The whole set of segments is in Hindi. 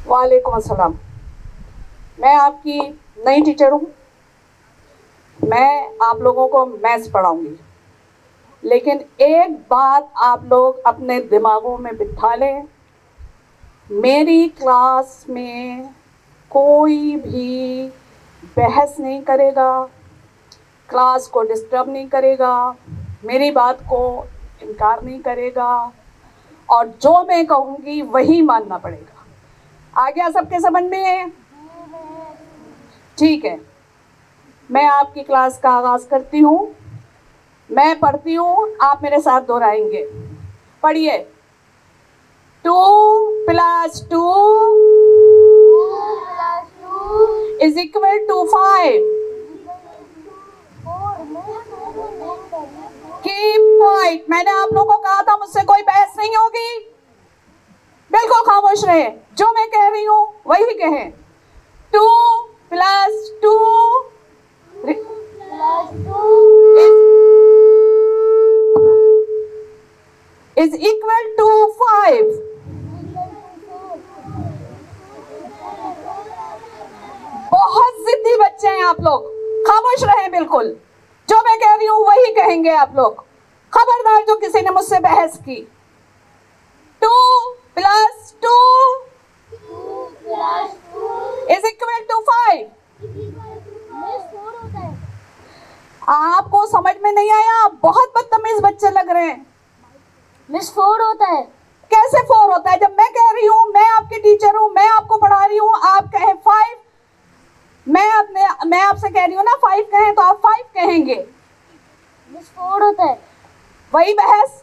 वालेकुम अस्सलाम। मैं आपकी नई टीचर हूँ। मैं आप लोगों को मैथ्स पढ़ाऊँगी, लेकिन एक बात आप लोग अपने दिमागों में बिठा लें, मेरी क्लास में कोई भी बहस नहीं करेगा, क्लास को डिस्टर्ब नहीं करेगा, मेरी बात को इनकार नहीं करेगा, और जो मैं कहूँगी वही मानना पड़ेगा। आ गया सबके समझ में? ठीक है, मैं आपकी क्लास का आगाज़ करती हूँ। मैं पढ़ती हूँ, आप मेरे साथ दोहराएंगे। पढ़िए। 2 + 2 is equal to 5। Keep quiet. मैंने आप लोगों को कहा था मुझसे कोई बहस नहीं होगी। बिल्कुल खामोश रहे, जो मैं कह रही हूँ वही कहें। 2 + 2 is equal to 5। बहुत जिद्दी बच्चे हैं आप लोग, खामोश रहें बिल्कुल। जो मैं कह रही हूँ वही कहेंगे आप लोग। खबरदार जो किसी ने मुझसे बहस की। 2 + 2 is equal to 5। आपको समझ में नहीं आया? बहुत बदतमीज बच्चे लग रहे हैं। मिस 4 होता है। कैसे 4 होता है? जब मैं कह रही हूँ, मैं आपकी टीचर हूँ, मैं आपको पढ़ा रही हूँ, आप कहें 5। मैं आपसे कह रही हूँ ना 5 कहें, तो आप 5 कहेंगे। मिस 4 होता है। वही बहस।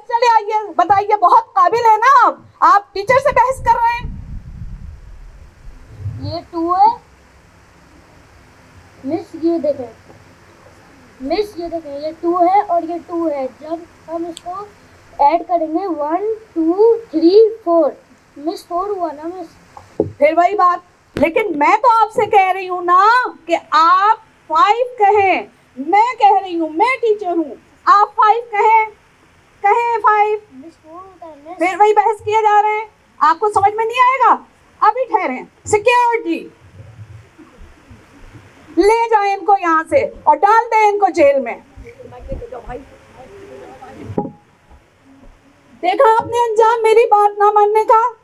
चले आइए, बताइए। बहुत काबिल है ना आप टीचर से बहस कर रहे हैं। ये 2 है। मिस ये देखें, ये 2 है और ये 2 है। जब हम इसको ऐड करेंगे 1 2 3 4, मिस 4 हुआ ना मिस। फिर वही बात। लेकिन मैं तो आपसे कह रही हूँ ना कि आप 5 कहें। मैं कह रही हूँ, मैं टीचर हूँ, आप 5 कहें 5। मिस 4 होता है मिस। फिर वही बहस किए जा रहे हैं। आपको समझ में नहीं आएगा? अभी ठहरें। सिक्योरिटी, ले जाएं इनको यहाँ से और डाल दें इनको जेल में। देखा आपने अंजाम मेरी बात ना मानने का?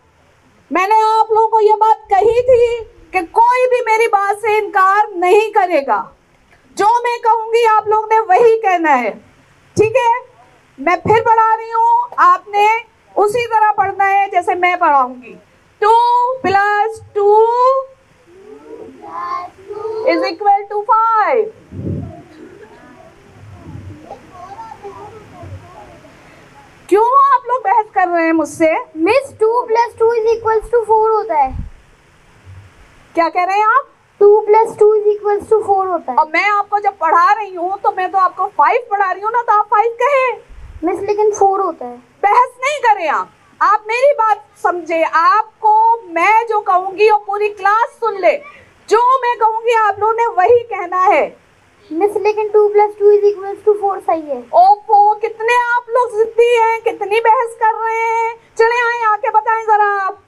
मैंने आप लोगों को यह बात कही थी कि कोई भी मेरी बात से इनकार नहीं करेगा। जो मैं कहूंगी आप लोग ने वही कहना है, ठीक है? मैं फिर पढ़ा रही हूँ, आपने उसी तरह पढ़ना है जैसे मैं पढ़ाऊंगी। 2 + 2 is equal to 5। क्यों आप लोग बहस कर रहे हैं मुझसे? मिस 2 + 2 = 4 होता है। क्या कह रहे हैं आप? 2 + 2 = 4 होता है। और मैं आपको जब पढ़ा रही हूँ तो मैं तो आपको 5 पढ़ा रही हूँ ना, तो आप 5 कहे। मिस लेकिन 4 होता है। बहस नहीं करें आप मेरी बात समझे। आपको मैं जो कहूंगी वो पूरी क्लास सुन ले। जो मैं कहूंगी आप लोगों ने वही कहना है। मिस लेकिन 2 + 2 = 4 सही है। ओफो, कितने आप लोग जिद्दी हैं, कितनी बहस कर रहे हैं। चले आए, आके बताएं जरा आप।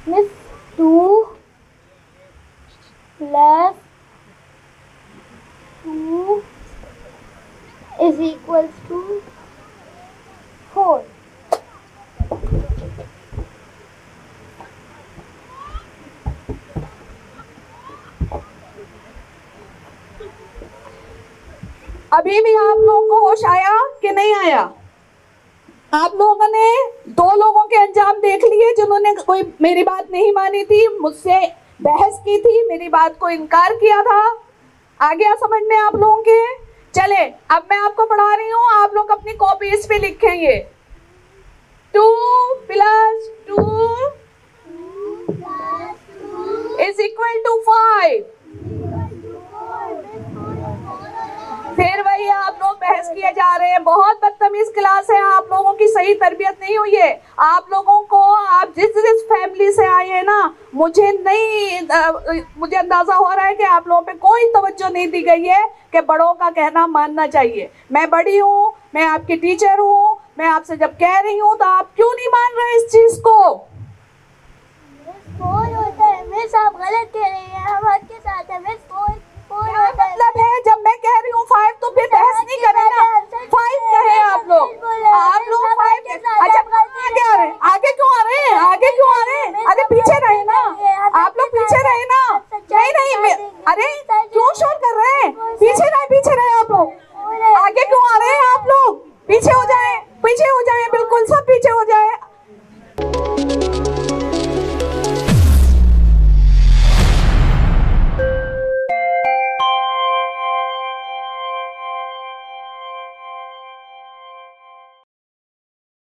मिस 2 + 2 = 4। अभी भी आप लोगों को होश आया कि नहीं आया? आप लोगों ने 2 लोगों के अंजाम देख लिए जिन्होंने कोई मेरी बात नहीं मानी थी, मुझसे बहस की थी, मेरी बात को इनकार किया था। आ गया समझ में आप लोगों के? चले, अब मैं आपको पढ़ा रही हूँ, आप लोग अपनी कॉपीज पे लिखेंगे। 2 + 2 ये बहुत बदतमीज क्लास है, आप लोगों की सही तरबियत नहीं हुई है। आप लोगों को, आप जिस फैमिली से आए हैं ना, मुझे अंदाजा हो रहा है कि आप लोगों पे कोई तवज्जो नहीं दी गई है कि बड़ों का कहना मानना चाहिए। मैं बड़ी हूँ, मैं आपकी टीचर हूँ, मैं आपसे जब कह रही हूँ तो आप क्यों नहीं मान रहे इस चीज